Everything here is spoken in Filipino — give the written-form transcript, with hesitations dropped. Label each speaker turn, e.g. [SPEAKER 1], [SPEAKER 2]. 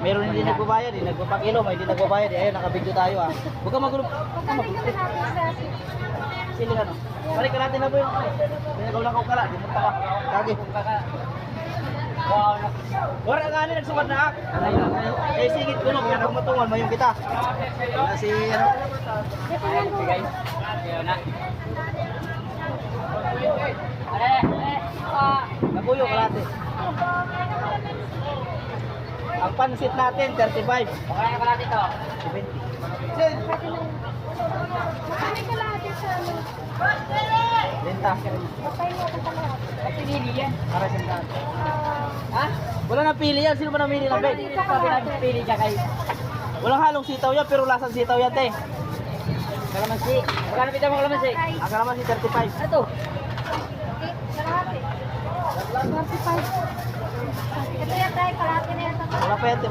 [SPEAKER 1] Meron hindi nagbabayad, hindi nagpapakilo, may hindi nagbabayad. Ayun, nakabidyo tayo ah. Huwag ka magulo. Sili ka no? Balik ka natin na po yung binagaw lang kong kala, di mo pa ka. Kagi. Wow. Wala nga ni nagsumat na ak. Eh singit ko no, kaya kung matungan mayong kita. Wala si ano. Guys. Ayun na. Nabuyo kalate. Ang pansit natin 35. Kaya kalate to. 70. Benta. At pinili yan. Para sa daan. Ha? Wala na pili yan. Sino ba namili lang, babe? Sabi natin pili dyan kayo. Walang halong sitaw yan, pero lasang sitaw yan, te. Kalamansi. Magkano pita mo kalamansi? Ang kalamansi 35. Ito.
[SPEAKER 2] Kalahati. 35. Ito yan tayo, kalahati na yan.
[SPEAKER 1] Wala pa yan, te.